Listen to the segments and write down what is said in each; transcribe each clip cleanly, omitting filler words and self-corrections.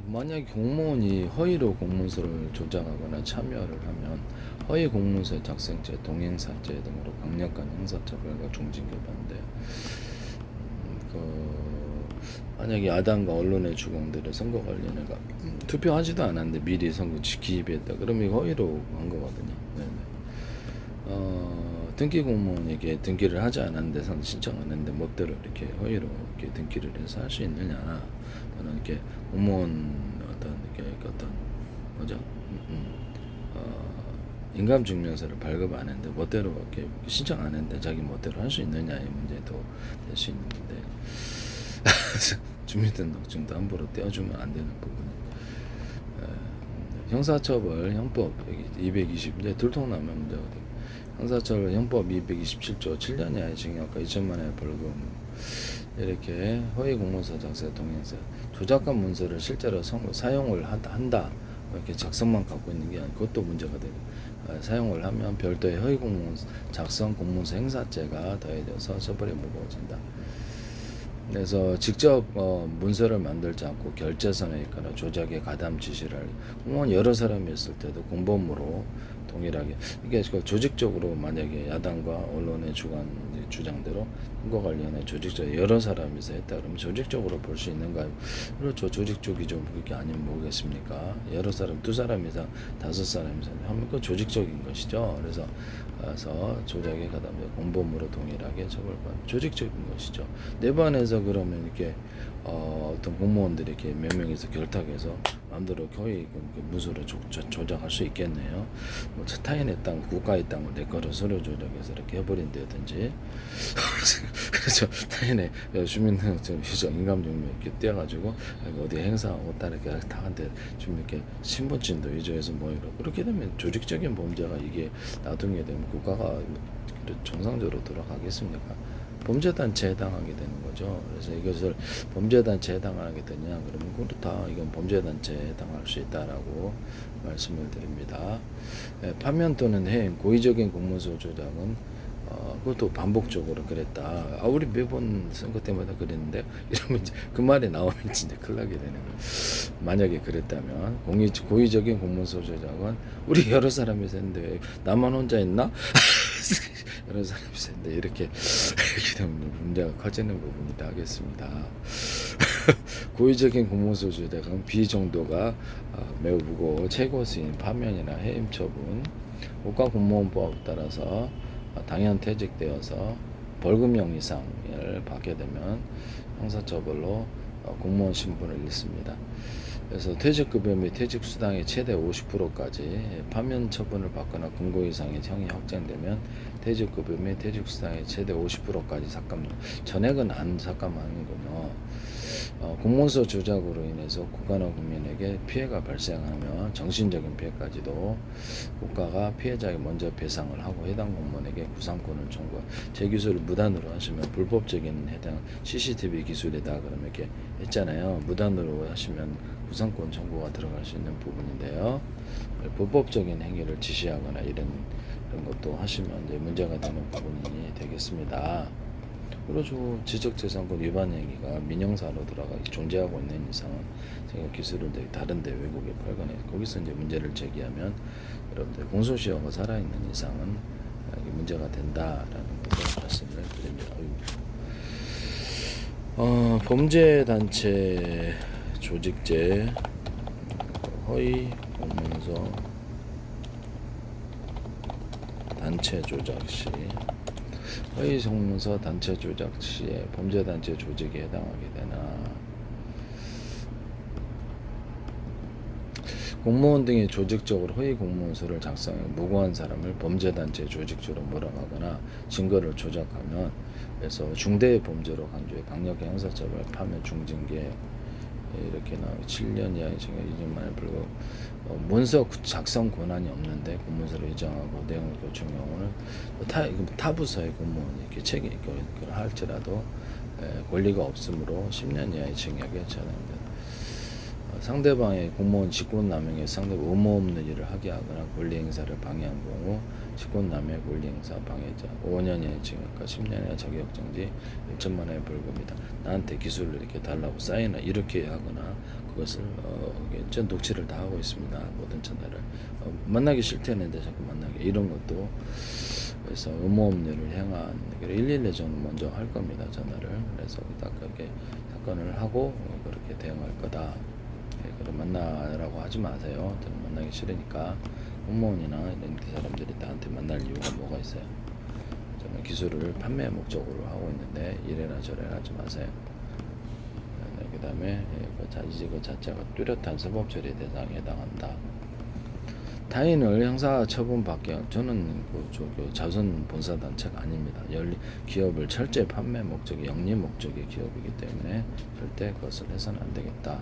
만약에 공무원이 허위로 공문서를 조작하거나 참여를 하면 허위 공문서 작성죄, 동행사죄 등으로 강력한 형사처벌과 중징계받는데, 만약에 야당과 언론의 주공들의 선거 관련해가 투표하지도 않았는데 미리 선거 기입했다. 그러면 이거 허위로 한 거거든요. 네네. 등기 공무원에게 등기를 하지 않았는데 신청 안 했는데 멋대로 이렇게 허위로 이렇게 등기를 해서 할 수 있느냐? 저는 이렇게 공무원 어떤 뭐죠? 인감증명서를 발급 안 했는데 멋대로 이렇게 신청 안 했는데 자기 멋대로 할 수 있느냐의 문제도 될 수 있는데 주민등록증도 함부로 떼어주면 안 되는 부분이 형사처벌 형법 220 들통나면 문제거든요. 형사처벌 형법 227조 7년 이하의 징역과 2천만 원의 벌금. 이렇게 허위 공문서 작성 동행서 조작한 문서를 실제로 사용을 한다 이렇게 작성만 갖고 있는 게 아니고 그것도 문제가 되고, 사용을 하면 별도의 허위 공문 작성 공문서 행사죄가 더해져서 처벌이 무거워진다. 그래서 직접 문서를 만들지 않고 결재선에 있거나 조작에 가담 지시를 할 공무원 여러 사람이 있을 때도 공범으로 동일하게, 이게 조직적으로 만약에 야당과 언론의 주장대로 선거관련해 조직적 여러 사람이서 했다 그러면 조직적으로 볼 수 있는가요? 그렇죠. 조직적이 좀 그게 아니면 뭐겠습니까? 여러 사람, 두 사람 이상, 다섯 사람 이상 하면 그 조직적인 것이죠. 그래서 조작에 가담해 공범으로 동일하게 처벌받는 조직적인 것이죠. 내 반에서 그러면 이렇게 어떤 공무원들이 이렇게 몇 명이서 결탁해서 마음대로 거의 문서를 조작할 수 있겠네요. 뭐 타인의 땅, 국가의 땅을 내 거를 서류 조작해서 이렇게 해버린다든지 그렇죠. 타인의 주민등록증 휴정 인감증명 이렇게 떼어가지고 어디 행사하고 따르게 다한테 좀 이렇게 신분증도 위조해서 뭐 이러고, 그렇게 되면 조직적인 범죄가 이게 나중에 되면 국가가 정상적으로 돌아가겠습니까? 범죄단체에 해당하게 되는 거죠. 그래서 이것을 범죄단체에 해당하게 되냐 그러면 그렇다, 이건 범죄단체에 해당할 수 있다라고 말씀을 드립니다. 파면 또는 해임, 고의적인 공문서 조작은 그것도 반복적으로 그랬다. 우리 매번 선거 때마다 그랬는데 이러면 이제 그 말이 나오면 진짜 큰일 나게 되는 거예요. 만약에 그랬다면 고의적인 공문서 조작은 우리 여러 사람이 했는데 왜 나만 혼자 했나? 여러 사람이 있는데 이렇게 되면 문제가 커지는 부분이다 하겠습니다. 고의적인 공문서 조작은 비정도가 매우 무거워 최고수인 파면이나 해임 처분, 국가공무원법에 따라서 당연 퇴직되어서 벌금형 이상을 받게 되면 형사처벌로 공무원 신분을 잃습니다. 그래서 퇴직급여 및 퇴직수당의 최대 50%까지 파면 처분을 받거나 금고 이상의 형이 확정되면 퇴직급여 및 퇴직수당의 최대 50%까지 삭감, 전액은 안 삭감하는군요. 공문서 조작으로 인해서 국가나 국민에게 피해가 발생하면 정신적인 피해까지도 국가가 피해자에게 먼저 배상을 하고 해당 공무원에게 구상권을 청구. 제 기술을 무단으로 하시면 불법적인 해당 CCTV 기술이다 그러면 이렇게 했잖아요. 무단으로 하시면 구상권 청구가 들어갈 수 있는 부분인데요. 불법적인 행위를 지시하거나 이런 것도 하시면 이제 문제가 되는 부분이 되겠습니다. 그렇죠. 지적재산권 위반 행위가 민형사로 들어가 존재하고 있는 이상은 제가 기술을 다른데 외국에 팔거나 거기서 이제 문제를 제기하면 여러분들 공소시효가 살아있는 이상은 문제가 된다라는 것을 말씀을 드립니다. 범죄단체 조직죄 허위 공문서 단체 조작 시 허위 공문서 단체 조작 시에 범죄단체 조직에 해당하게 되나. 공무원 등이 조직적으로 허위 공문서를 작성해 무고한 사람을 범죄단체 조직죄로 몰아가거나 증거를 조작하면, 그래서 중대의 범죄로 간주해 강력한 형사처벌, 파면, 중징계 이렇게 나와 7년 이하의 징역 2년만에 불구하고 문서 작성 권한이 없는데 공문서를 위장하고 내용을 교충 경우는 타부서의 공무원이 이렇게 책임을 할지라도 권리가 없으므로 10년 이하의 징역에 처한다. 상대방의 공무원 직권남용에 상대방 의무 없는 일을 하게 하거나 권리 행사를 방해한 경우 직권남용 권리 행사 방해자 5년 이하의 징역과 10년 이하의 자격정지 1천만 원의 벌금이다. 나한테 기술을 이렇게 달라고 사인을 이렇게 하거나 그것을 전 녹취를 다 하고 있습니다. 모든 전화를 만나기 싫다는데 자꾸 만나게 이런 것도 그래서 의무 없는 일을 행한 112 저는 먼저 할 겁니다. 전화를 그래서 딱 그렇게 사건을 하고 그렇게 대응할 거다. 그럼 만나라고 하지 마세요. 저는 만나기 싫으니까 공무원이나 이런 사람들이 나한테 만날 이유가 뭐가 있어요? 저는 기술을 판매 목적으로 하고 있는데 이래라 저래라 하지 마세요. 네, 그 다음에 그 자체가 뚜렷한 사법처리 대상에 해당한다. 타인을 형사처분받게 저는 그 자선 봉사단체가 아닙니다. 기업을 철저히 판매 목적이 영리 목적의 기업이기 때문에 절대 그것을 해서는 안 되겠다.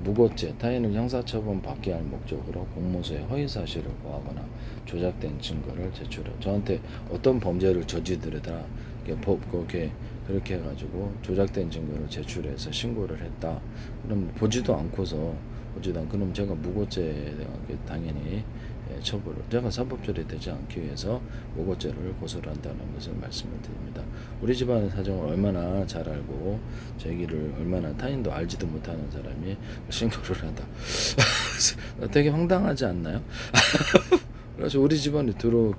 무고죄, 타인을 형사처분받게 할 목적으로 공모서에 허위사실을 고하거나 조작된 증거를 제출해 저한테 어떤 범죄를 저지르더라 그렇게 해가지고 조작된 증거를 제출해서 신고를 했다. 그럼 보지도 않고서 그럼 제가 무고죄에 당연히 처벌을 제가 사법처리 되지 않기 위해서 무고죄를 고소를 한다는 것을 말씀을 드립니다. 우리 집안의 사정을 얼마나 잘 알고 제 얘기를 얼마나 타인도 알지도 못하는 사람이 신고를 한다. 되게 황당하지 않나요? 그래서 우리 집안에 들어올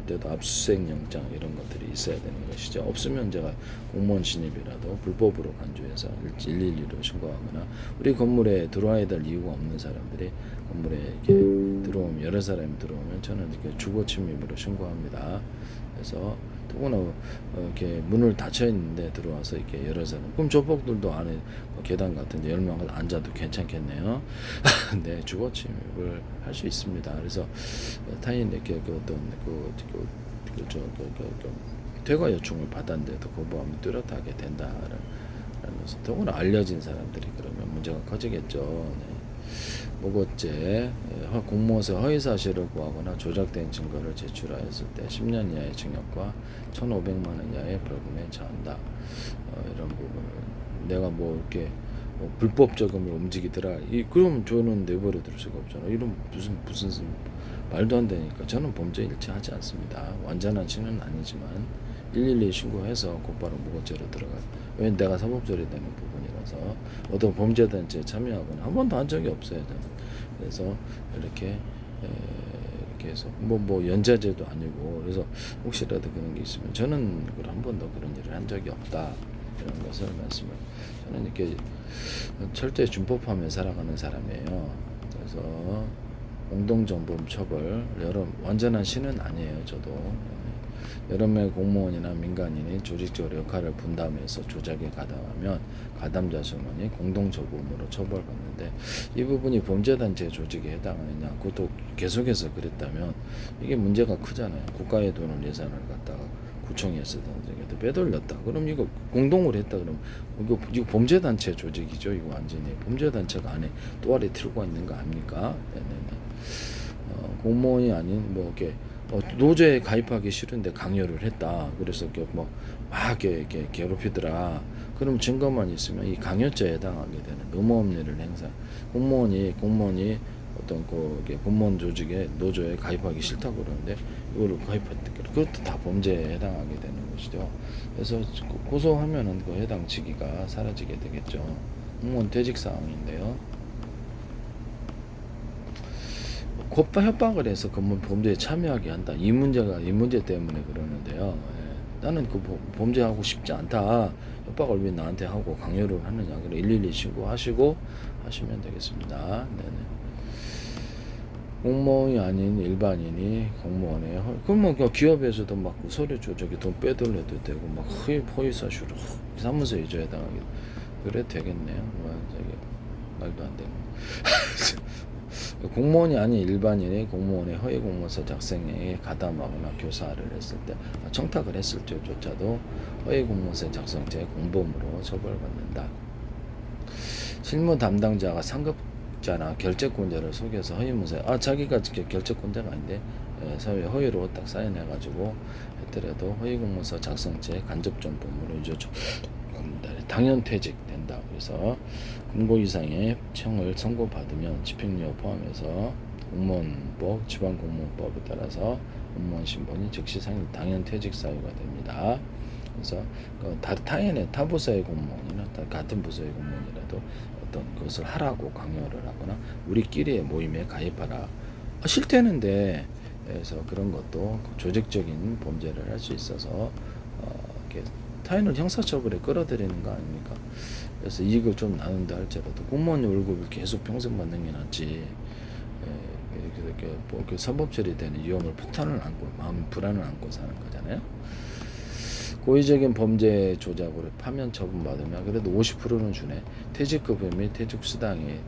때도 압수수색 영장 이런 것들이 있어야 되는 것이죠. 없으면 제가 공무원 진입이라도 불법으로 간주해서 112로 신고하거나 우리 건물에 들어와야 될 이유가 없는 사람들이 건물에 이렇게 들어오면 여러 사람이 들어오면 저는 이렇게 주거 침입으로 신고합니다. 그래서 더구나 이렇게 문을 닫혀 있는데 들어와서 이렇게 여러 사람 그럼 조폭들도 안에 계단 같은데 10명 앉아도 괜찮겠네요. 네, 주거 침입을 할 수 있습니다. 그래서 타인에게 퇴거 요청을 받았는데도 거부하면 뚜렷하게 된다라는 것은 더구나 알려진 사람들이 그러면 문제가 커지겠죠. 네. 무고죄, 공모서 허위사실을 구하거나 조작된 증거를 제출하였을 때 10년 이하의 징역과 1,500만 원 이하의 벌금에 처한다. 이런 부분을 내가 뭐 이렇게 불법 저금을 움직이더라. 그럼 저는 내버려 둘 수가 없잖아. 이런 무슨 말도 안 되니까 저는 범죄 일치하지 않습니다. 완전한 죄는 아니지만 112 신고해서 곧바로 무고죄로 들어가. 왜냐면 내가 사법처리 되는 부분이라서 어떤 범죄단체에 참여하거나 한 번도 한 적이 없어요. 저는. 그래서 이렇게 해서 뭐 연좌제도 아니고 그래서 혹시라도 그런 게 있으면 저는 한 번도 그런 일을 한 적이 없다. 이런 것을 말씀을 저는 이렇게 철저히 준법하며 살아가는 사람이에요. 그래서 공동정범 처벌 완전한 신은 아니에요. 저도 여러 명의 공무원이나 민간인이 조직적으로 역할을 분담해서 조작에 가담하면 가담자 선원이 공동조범으로 처벌받는데 이 부분이 범죄단체 조직에 해당하느냐 그것도 계속해서 그랬다면 이게 문제가 크잖아요. 국가의 돈을 예산을 갖다가 구청에 쓰던 빼돌렸다. 그럼 이거 공동으로 했다. 그럼 이거 범죄단체 조직이죠. 이거 완전히 범죄단체가 안에 또아리 틀고 있는 거 아닙니까? 네네네. 공무원이 아닌 이렇게 노조에 가입하기 싫은데 강요를 했다. 그래서 막 이렇게 괴롭히더라. 그럼 증거만 있으면 이 강요죄에 해당하게 되는 의무 없는 일을 행사. 공무원이 어떤 공무원 조직에 노조에 가입하기 싫다고 그러는데 이거를 가입했다. 그것도 다 범죄에 해당하게 되는 것이죠. 그래서 고소하면은 그 해당 직위가 사라지게 되겠죠. 공무원 퇴직 사항인데요. 협박을 해서 범죄에 참여하게 한다. 이 문제 때문에 그러는데요. 나는 그 범죄하고 싶지 않다. 협박을 왜 나한테 하고 강요를 하느냐. 그래 112 신고하시고 하시면 되겠습니다. 네네. 공무원이 아닌 일반인이 공무원에 그러면 기업에서도 막 서류 조작에 돈 빼돌려도 되고 막 허위사실을 사무소에 줘야 당하게 그래 되겠네요. 말도 안 되는. 공무원이 아닌 일반인이 공무원의 허위 공모서 작성에 가담하거나 교사를 했을 때 청탁을 했을 때조차도 허위 공모서 작성죄 공범으로 처벌받는다. 실무 담당자가 상급자나 결재권자를 속여서 허위 문서에 자기가 결재권자가 아닌데 사회 허위로 딱 사인해가지고 했더라도 허위 공모서 작성죄 간접전범으로 당연퇴직 된다. 그래서 금고 이상의 형을 선고받으면 집행유예 포함해서 공무원법, 지방공무원법에 따라서 공무원 신분이 즉시 당연퇴직 사유가 됩니다. 그래서 타 부서의 공무원이나 같은 부서의 공무원이라도 어떤 것을 하라고 강요를 하거나 우리끼리의 모임에 가입하라. 싫대는데 그래서 그런 것도 조직적인 범죄를 할 수 있어서 이렇게 타인을 형사처벌에 끌어들이는 거 아닙니까? 그래서 이익을 좀 나눈다 할지라도 공무원 월급을 계속 평생 받는 게 낫지. 이렇게 그 사법 처리되는 위험을 부탄을 안고 마음 불안을 안고 사는 거잖아요. 고의적인 범죄 조작으로 파면 처분받으면 그래도 50%는 주네. 퇴직급여 및 퇴직수당이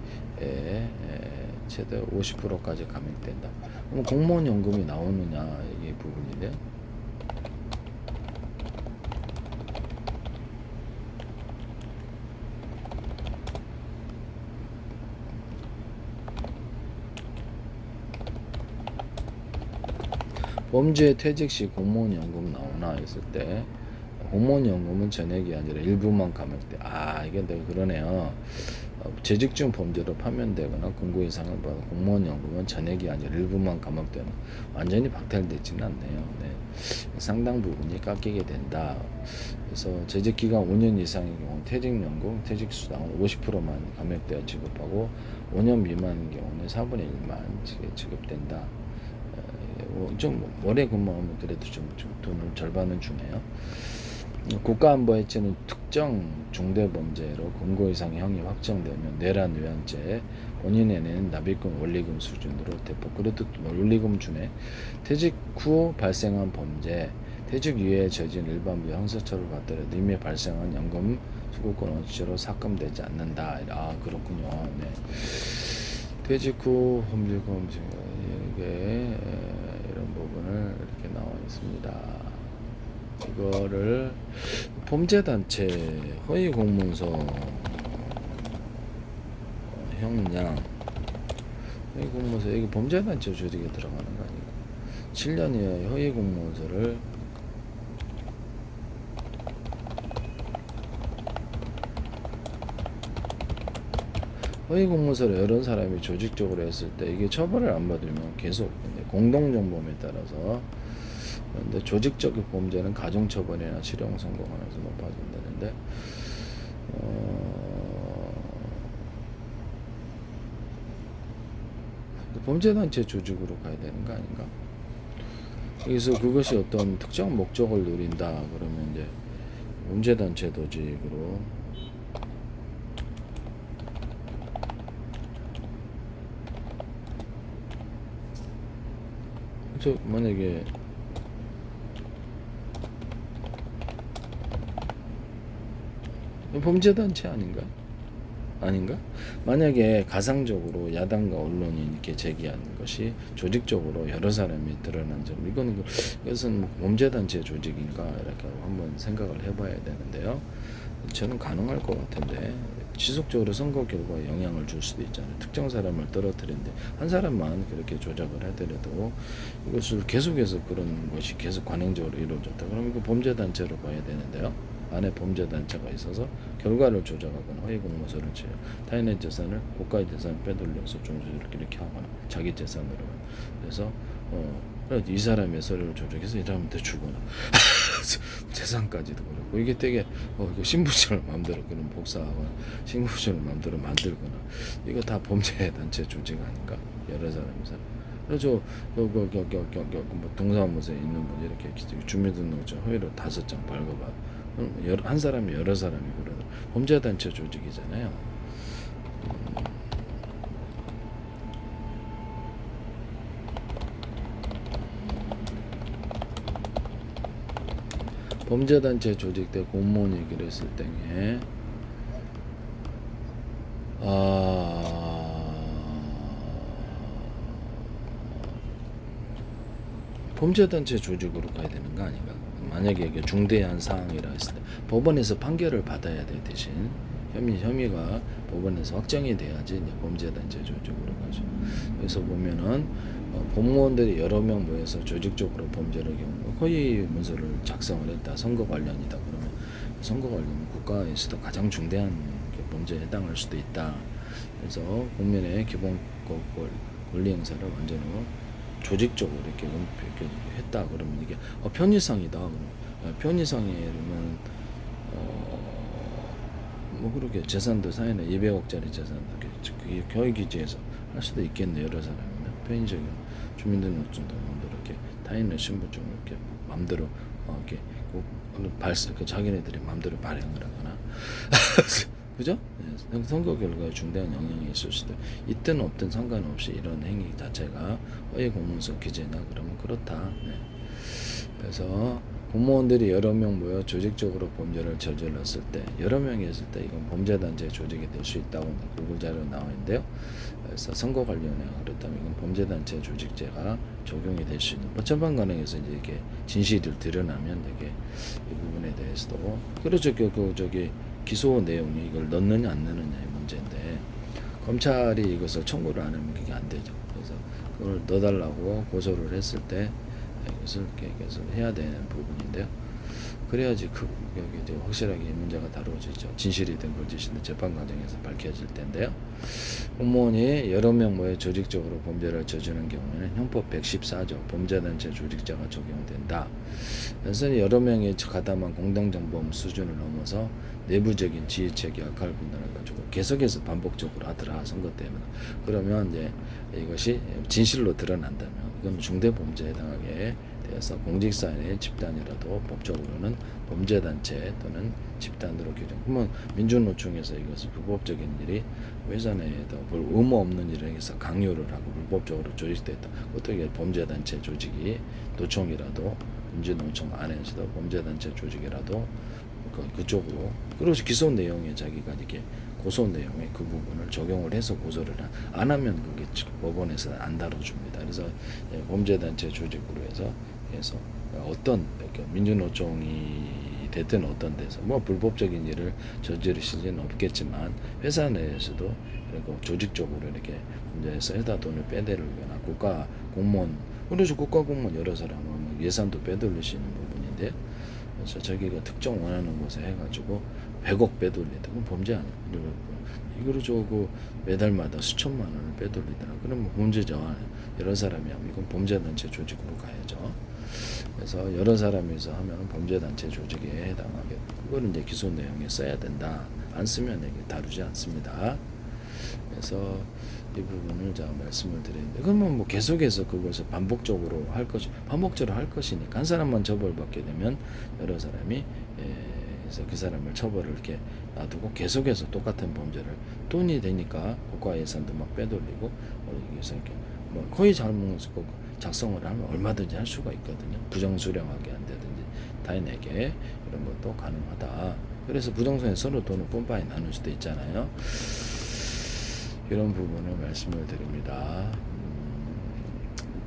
최대 50%까지 감액된다. 그럼 공무원 연금이 나오느냐 이게 부분인데. 범죄 퇴직 시 공무원 연금 나오나 했을 때 공무원 연금은 전액이 아니라 일부만 감액돼. 이게 내가 그러네요. 재직 중 범죄로 파면되거나 공고 이상을 받아 공무원 연금은 전액이 아니라 일부만 감액되는 완전히 박탈되지는 않네요. 네. 상당 부분이 깎이게 된다. 그래서 재직 기간 5년 이상의 경우 퇴직연금, 퇴직수당은 50%만 감액되어 지급하고 5년 미만인 경우는 4분의 1만 지급된다. 좀 오래 근무하면 그래도 좀 돈을 절반은 주네요. 국가안보 해치는 특정 중대범죄로 금고 이상의 형이 확정되면 내란 외환죄 본인에 내는 납입금 원리금 수준으로 대폭 그래도 원리금 주네. 퇴직 후 발생한 범죄 퇴직 이후에 저진 일반부 형사처벌 받더라도 이미 발생한 연금 수급권 원칙으로 삭감되지 않는다. 그렇군요. 네. 퇴직 후 범죄금 이게 이런 부분을 이렇게 나와 있습니다. 이거를 범죄단체 허위공문서 형량 허위공문서 이게 범죄단체 조직에 들어가는 거 아니고 7년 이하의 허위공문서를 허위공문서를 여러 사람이 조직적으로 했을 때 이게 처벌을 안 받으면 계속 공동정범에 따라서 근데 조직적인 범죄는 가중처벌이나 실형 선고관에서 높아진다는데 범죄단체 조직으로 가야 되는 거 아닌가? 그래서 그것이 어떤 특정 목적을 노린다 그러면 이제 범죄단체 조직으로 만약에 범죄단체 아닌가? 만약에 가상적으로 야당과 언론이 이렇게 제기하는 것이 조직적으로 여러 사람이 드러난 점 이것은 뭐 범죄단체 조직인가 이렇게 한번 생각을 해봐야 되는데요. 저는 가능할 것 같은데 지속적으로 선거 결과에 영향을 줄 수도 있잖아요. 특정 사람을 떨어뜨리는데 한 사람만 그렇게 조작을 하더라도 이것을 계속해서 그런 것이 계속 관행적으로 이루어졌다. 그럼 이거 범죄단체로 봐야 되는데요. 안에 범죄단체가 있어서 결과를 조작하거나 허위공모서를 치요. 타인의 재산을 국가의 재산을 빼돌려서 이렇게 하거나 자기 재산으로 그래서 이 사람의 서류를 조작해서 이 사람한테 주거나 재산까지도 그렇고 이게 되게 이거 신분증을 마음대로 그런 복사하거나 신분증을 마음대로 만들거나 이거 다 범죄단체 조직 아닌가? 여러 사람이서 그래서 뭐 동사무소에 있는 분 이렇게 주민등록증 허위로 5장 발급하 한 사람이 여러 사람이 그러다 범죄단체 조직이잖아요. 범죄단체 조직 때 공무원 얘기를 했을 때에 범죄단체 조직으로 가야 되는 거 아닌가? 만약에 이게 중대한 사항이라 했을 때 법원에서 판결을 받아야 돼. 대신 혐의가 법원에서 확정이 돼야지 이제 범죄단체 조직으로 가죠. 그래서 보면은 공무원들이 여러 명 모여서 조직적으로 범죄를 경우 허위 문서를 작성을 했다. 선거 관련이다. 그러면 선거 관련 국가에서도 가장 중대한 범죄에 해당할 수도 있다. 그래서 국민의 기본 권리 행사를 완전히 조직적으로 이렇게 했다. 그러면 이게 편의상이다. 편의상이면 뭐 그렇게 재산도 사회는 200억짜리 재산도 그게 교육기지에서 할 수도 있겠네. 여러 사람이면 편의적인 주민등록증도 마음대로 이렇게 타인의 신분증을 이렇게 마음대로 이렇게 그 자기네들이 마음대로 발행을 하거나 그죠? 네, 선거 결과에 중대한 영향이 있을 수도 있든 없든 상관없이 이런 행위 자체가 허위 공문서 기재나 그러면 그렇다. 네. 그래서 공무원들이 여러 명 모여 조직적으로 범죄를 저질렀을 때 여러 명이 했을 때 이건 범죄단체 조직이 될 수 있다고 구글 자료에 나와 있는데요. 그래서 선거 관련해 그렇다면 이건 범죄단체 조직죄가 적용이 될 수 있는 재판 과정에서 이제 이렇게 진실을 드러나면 이게 이 부분에 대해서도 그렇죠. 저기 기소 내용이 이걸 넣느냐 안 넣느냐의 문제인데 검찰이 이것을 청구를 안 하면 그게 안 되죠. 그래서 그걸 넣어달라고 고소를 했을 때 이것을 해야 되는 부분인데요. 그래야지 여기 이제 확실하게 이 문제가 다루어지죠. 진실이든 거짓이든 재판 과정에서 밝혀질 텐데요. 공무원이 여러 명 모여 조직적으로 범죄를 저지르는 경우에는 형법 114조 범죄단체 조직자가 적용된다. 그래서 여러 명이 가담한 공동정범 수준을 넘어서 내부적인 지휘체계 역할 분담을 가지고 계속해서 반복적으로 하더라. 선거 때문에. 그러면 이제 이것이 진실로 드러난다면 이건 중대범죄에 해당하게 되어서 공직사회의 집단이라도 법적으로는 범죄단체 또는 집단으로 규정. 그러면 민주노총에서 이것을 불법적인 일이 회사 내에도 별 의무 없는 일을 해서 강요를 하고 불법적으로 조직됐다. 어떻게 범죄단체 조직이 노총이라도 민주노총 안에서도 범죄단체 조직이라도 그쪽으로 그래서 기소 내용에 자기가 이렇게 고소 내용에 그 부분을 적용을 해서 고소를 안 하면 그게 법원에서 안 다뤄줍니다. 그래서 범죄단체 조직으로 해서 어떤 민주노총이 됐든 어떤 데서 뭐 불법적인 일을 저지르실 리는 없겠지만 회사 내에서도 그리고 조직적으로 이렇게 문제에서 해다 돈을 빼돌리거나 국가 공무원 그래서 국가 공무원 여러 사람은 예산도 빼돌릴 수 있는 부분인데 그래서 자기가 특정 원하는 곳에 해가지고 100억 빼돌린다. 그건 범죄 아니야. 이거를 저거 매달마다 수천만 원을 빼돌리더라. 그러면 범죄죠. 여러 사람이 하면 이건 범죄단체 조직으로 가야죠. 그래서 여러 사람이서 하면 범죄단체 조직에 해당하게 그거는 이제 기소 내용에 써야 된다. 안 쓰면 이게 다루지 않습니다. 그래서 이 부분을 제가 말씀을 드리는데 그러면 뭐 계속해서 그것을 반복적으로 할 것이니까 한 사람만 처벌받게 되면 여러 사람이 그래서 그 사람을 처벌을 이렇게 놔두고 계속해서 똑같은 범죄를 돈이 되니까 국가 예산도 막 빼돌리고 그래서 이렇게 뭐 거의 잘못 작성을 하면 얼마든지 할 수가 있거든요. 부정수령하게 한다든지 타인에게 이런 것도 가능하다. 그래서 부정선에 서로 돈을 뻔뻔히 나눌 수도 있잖아요. 이런 부분을 말씀을 드립니다.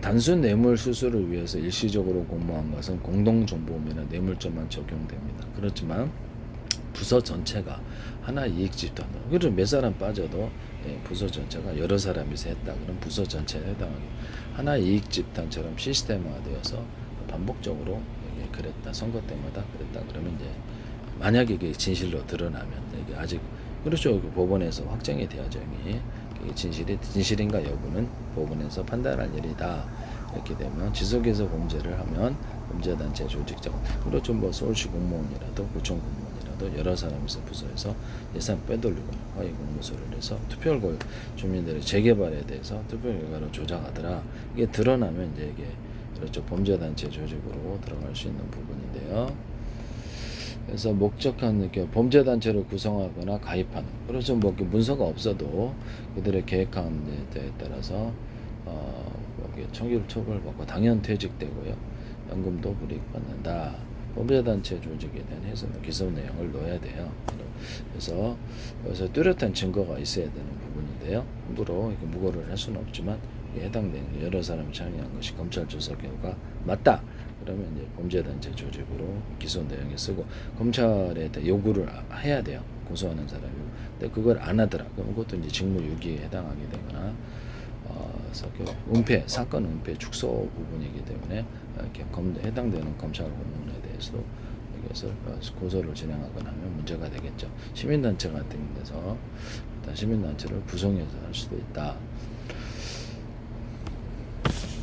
단순 뇌물 수수를 위해서 일시적으로 공모한 것은 공동정보물이나 뇌물죄만 적용됩니다. 그렇지만 부서 전체가 하나의 이익 집단으로 그래서 몇 사람 빠져도 부서 전체가 여러 사람이서 했다. 그럼 부서 전체에 해당하게 하나의 이익 집단처럼 시스템화되어서 반복적으로 그랬다. 선거 때마다 그랬다. 그러면 이제 만약에 이게 진실로 드러나면 이게 아직 그렇죠. 법원에서 확정이 돼야죠. 이게 진실인가 여부는 법원에서 판단할 일이다. 이렇게 되면 지속해서 범죄를 하면 범죄단체 조직자가 그렇죠. 뭐 서울시 공무원이라도 구청 공무원이라도 여러 사람이서 부서에서 예산 빼돌리거나 허위 공모서를 해서 투표를 걸 주민들의 재개발에 대해서 투표 결과를 조작하더라. 이게 드러나면 이제 이게 그렇죠. 범죄단체 조직으로 들어갈 수 있는 부분인데요. 그래서 목적한 이렇게 범죄단체를 구성하거나 가입하는 그래서 뭐 문서가 없어도 그들의 계획한 데에 따라서 청기를 처벌받고 당연 퇴직되고요. 연금도 불이익받는다. 범죄단체 조직에 대한 해석 기소 내용을 넣어야 돼요. 그래서 여기서 뚜렷한 증거가 있어야 되는 부분인데요. 함부로 이렇게 무고를 할 수는 없지만 해당되는 여러 사람이 참여한 것이 검찰 조사 결과 맞다. 그러면 이제 범죄단체 조직으로 기소 내용에 쓰고 검찰에 요구를 해야 돼요. 고소하는 사람이. 근데 그걸 안 하더라. 그럼 그것도 이제 직무유기에 해당하게 되거나 은폐, 사건 은폐 축소 부분이기 때문에 이렇게 해당되는 검찰 공무원에 대해서도 것을 고소를 진행하거나 하면 문제가 되겠죠. 시민단체 같은 데서 일단 시민단체를 구성해서 할 수도 있다.